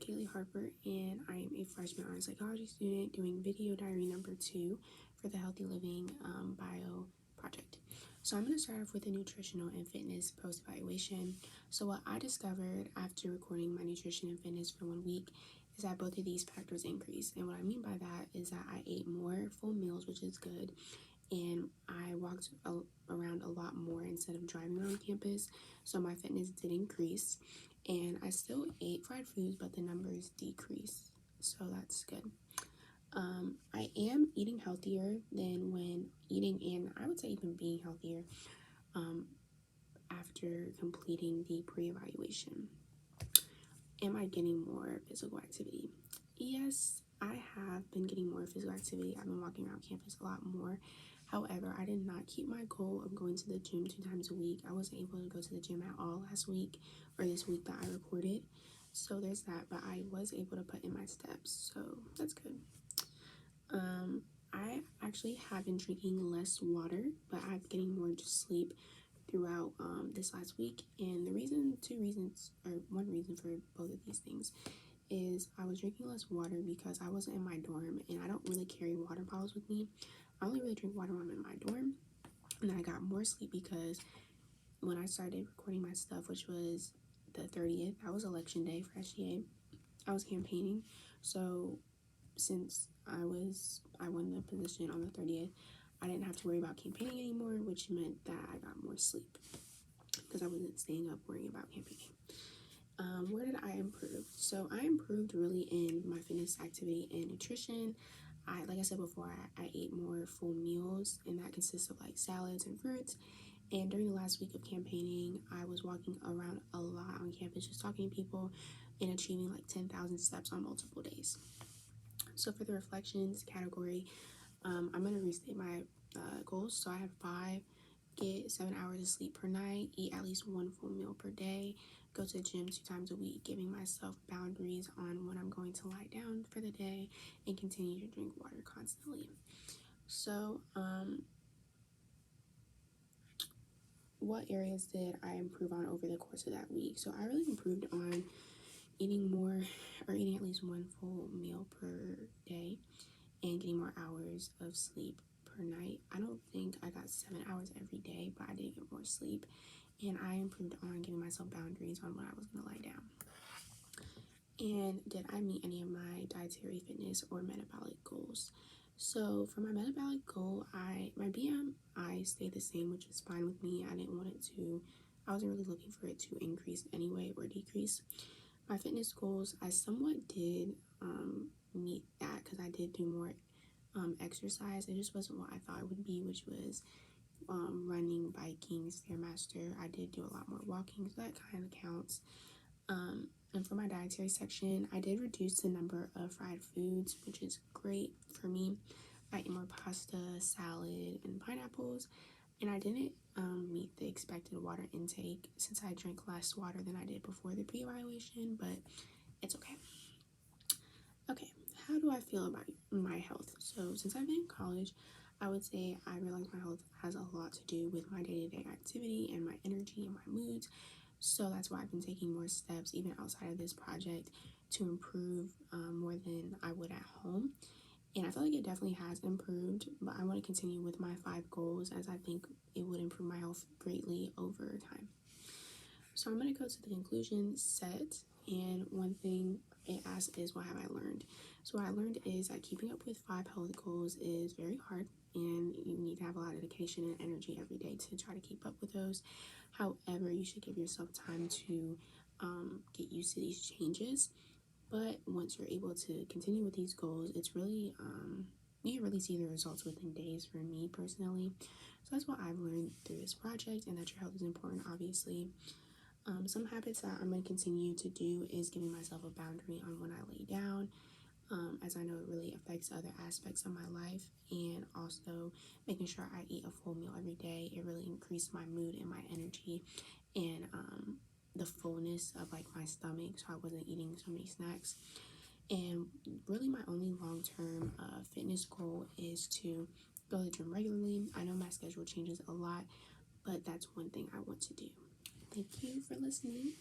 Kaylee Harper, and I am a freshman art psychology student doing video diary number 2 for the Healthy Living bio project. So I'm going to start off with a nutritional and fitness post-evaluation. So what I discovered after recording my nutrition and fitness for 1 week is that both of these factors increased. And what I mean by that is that I ate more full meals, which is good, and I walked around a lot more instead of driving around campus, so my fitness did increase. And I still ate fried foods, but the numbers decreased, so that's good. I am eating healthier than when eating, and I would say even being healthier after completing the pre-evaluation. Am I getting more physical activity? Yes, I have been getting more physical activity. I've been walking around campus a lot more. However, I did not keep my goal of going to the gym 2 times a week. I wasn't able to go to the gym at all last week or this week that I recorded. So there's that, but I was able to put in my steps, so that's good. I actually have been drinking less water, but I'm getting more just sleep throughout this last week. And one reason for both of these things is I was drinking less water because I wasn't in my dorm, and I don't really carry water bottles with me. I only really drink water when I'm in my dorm. And then I got more sleep because when I started recording my stuff, which was the 30th, that was election day for SGA, I was campaigning. So since I won the position on the 30th, I didn't have to worry about campaigning anymore, which meant that I got more sleep because I wasn't staying up worrying about campaigning. Where did I improve? So I improved really in my fitness, activity, and nutrition. Like I said before, I ate more full meals, and that consists of like salads and fruits. And during the last week of campaigning, I was walking around a lot on campus, just talking to people and achieving like 10,000 steps on multiple days. So for the reflections category, I'm going to restate my goals. So I have 5, get 7 hours of sleep per night, eat at least 1 full meal per day, go to the gym 2 times a week, giving myself boundaries on when I'm going to lie down for the day, and continue to drink water constantly. So, what areas did I improve on over the course of that week? So I really improved on eating at least 1 full meal per day and getting more hours of sleep per night. I don't think I got 7 hours every day, but I did get more sleep, and I improved on giving myself boundaries on when I was going to lie down. And did I meet any of my dietary, fitness, or metabolic goals? So for my metabolic goal, my BMI stayed the same, which is fine with me. I wasn't really looking for it to increase anyway or decrease. My fitness goals, I somewhat did meet that because I did do more exercise. It just wasn't what I thought it would be, which was running, biking, Stairmaster. I did do a lot more walking, so that kind of counts. And for my dietary section, I did reduce the number of fried foods, which is great for me. I ate more pasta, salad, and pineapples, and I didn't meet the expected water intake since I drank less water than I did before the pre-evaluation, but it's okay. Okay, how do I feel about my health? So since I've been in college, I would say I realize my health has a lot to do with my day-to-day activity and my energy and my moods. So that's why I've been taking more steps even outside of this project to improve more than I would at home. And I feel like it definitely has improved, but I want to continue with my 5 goals as I think it would improve my health greatly over time. So I'm going to go to the conclusion set, and one thing it asks is, what have I learned? So what I learned is that keeping up with 5 health goals is very hard, and you need to have a lot of dedication and energy every day to try to keep up with those. However, you should give yourself time to get used to these changes. But once you're able to continue with these goals, it's really, you can really see the results within days for me personally. So that's what I've learned through this project, and that your health is important, obviously. Some habits that I'm going to continue to do is giving myself a boundary on when I lay down, as I know it really affects other aspects of my life, and also making sure I eat a full meal every day. It really increased my mood and my energy, and the fullness of like my stomach, so I wasn't eating so many snacks. And really my only long-term fitness goal is to go to the gym regularly. I know my schedule changes a lot, but that's one thing I want to do. Thank you for listening.